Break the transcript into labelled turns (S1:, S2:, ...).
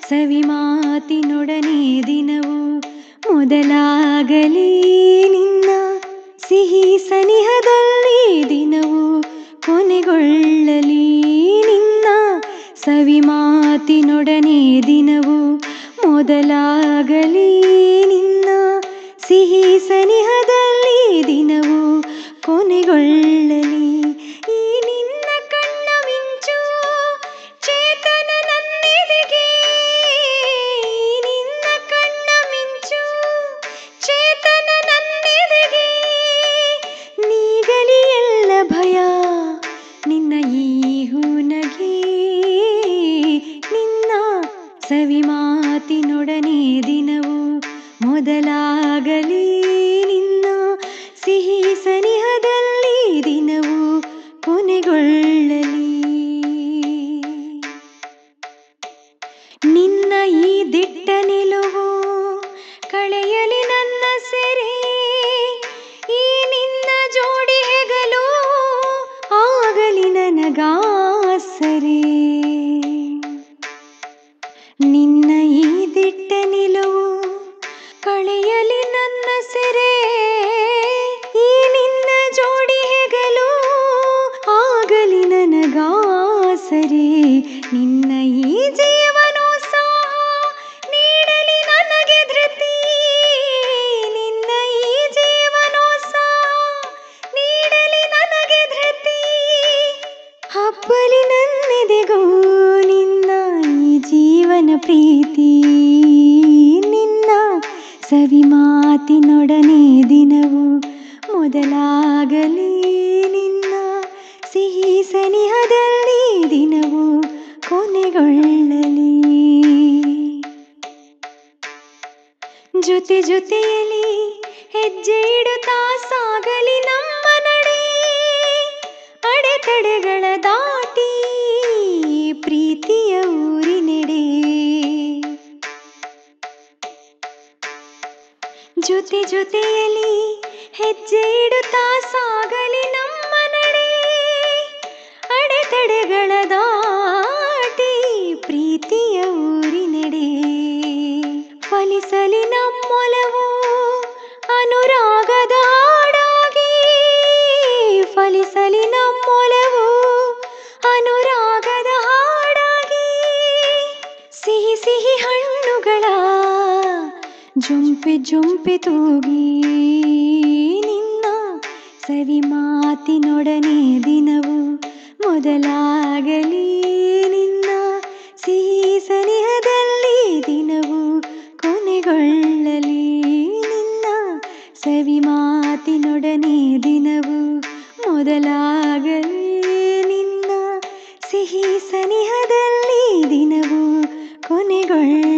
S1: ಸವಿ ಮಾತಿನೊಡನೆ ದಿನವು ಮೊದಲಾಗಲಿ ನಿನ್ನ ಸಿಹಿ ಸನಿಹದಲ್ಲಿ ದಿನವು ಕೊನೆಗೊಳ್ಳಲಿ ನಿನ್ನ ಸವಿ ಮಾತಿನೊಡನೆ ದಿನವು ಮೊದಲಾಗಲಿ ನಿನ್ನ ಸಿಹಿ ಸನಿಹದಲ್ಲಿ ದಿನವು ಕೊನೆಗೊಳ್ಳಲಿ ಈ ನಿನ್ನ ಕಣ್ಣ ಮಿಂಚು ಚೇತನ ನನ್ನೆದೆಗೆ ಈ ನಿನ್ನ ಕಣ್ಣ ಮಿಂಚು ಚೇತನ ನನ್ನೆದೆಗೆ ನೀಗಲಿ ಎಲ್ಲ ಭಯ ನಿನ್ನ ಈ ಹೂನಗೆ ನಿನ್ನ ಸವಿ ಮಾತಿನೊಡನೆ ದಿನವು ಮೊದಲಾಗಲಿ ನಿನ್ನ ಸಿಹಿ ಸನಿಹದಲ್ಲಿ ದಿನವು ಕೊನೆಗೊಳ್ಳಲಿ ನಿನ್ನ ಈ ದಿಟ್ಟ ನಿಲುವು ಕಳೆಯಲಿ ನನ್ನ ಸೆರೆ ಈ ನಿನ್ನ ಜೋಡಿ ಹೆಗಲು ಆಗಲಿ ನನಗಾಸರೆ ನಿನ್ನ ಈ ದಿಟ್ಟ ನಿಲುವು ಕಳೆಯಲಿ ನನ್ನ ಸೆರೆ ಈ ನಿನ್ನ ಜೋಡಿ ಹೆಗಲು ಆಗಲಿ ನನಗಾಸರೆ ನಿನ್ನ ಈ ಜೀವನೋತ್ಸಾಹ ನೀಡಲಿ ನನಗೆ ಧೃತಿ ನಿನ್ನ ಈ ಜೀವನೋತ್ಸಾಹ ನೀಡಲಿ ನನಗೆ ಧೃತಿ ಹಬ್ಬಲಿ ನನ್ನೆದೆಗೂ ನಿನ್ನ ಈ ಜೀವನ ಪ್ರೀತಿ ನಿನ್ನ ಸವಿ ಮಾತಿನೊಡನೆ ದಿನವು ಮೊದಲಾಗಲಿ ನಿನ್ನ ಸಿಹಿ ಸನಿಹದಲ್ಲಿ ದಿನವು ಕೊನೆಗೊಳ್ಳಲಿ ಜೊತೆ ಜೊತೆಯಲ್ಲಿ ಹೆಜ್ಜೆ ಇಡುತ್ತಾ ಸಾಗಲಿ ನಮ್ಮ ನಡೆ ಅಡೆತಡೆಗಳ ದಾಟಿ ಪ್ರೀತಿಯ ಊರಿನೆಡೆ ಜೊತೆ ಜೊತೆಯಲ್ಲಿ ಹೆಜ್ಜೆ ಇಡುತ್ತಾ ಸಾಗಲಿ ನಮ್ಮ ನಡೆ ಅಡೆತಡೆಗಳ ದಾಟಿ ಪ್ರೀತಿಯ ಊರಿನೆಡೆ ಫಲಿಸಲಿ ನಮ್ಮೊಲವು ಅನುರಾಗದ ಹಾಡಾಗಿ ಫಲಿಸಲಿ ನಮ್ಮೊಲವು ಅನುರಾಗದ ಹಾಡಾಗಿ ಸಿಹಿ ಸಿಹಿ ಹಣ್ಣುಗಳ ಜುಂಪೆ ಜುಂಪೆ ತೂಗಿ ನಿನ್ನ ಸವಿ ಮಾತಿನೊಡನೆ ದಿನವು ಮೊದಲಾಗಲಿ ನಿನ್ನ ಸಿಹಿ ಸನಿಹದಲ್ಲಿ ದಿನವು ಕೊನೆಗೊಳ್ಳಲಿ ನಿನ್ನ ಸವಿ ಮಾತಿನೊಡನೆ ದಿನವು ಮೊದಲಾಗಲಿ ನಿನ್ನ ಸಿಹಿ ಸನಿಹದಲ್ಲಿ ದಿನವು ಕೊನೆಗೊಳ್ಳಲಿ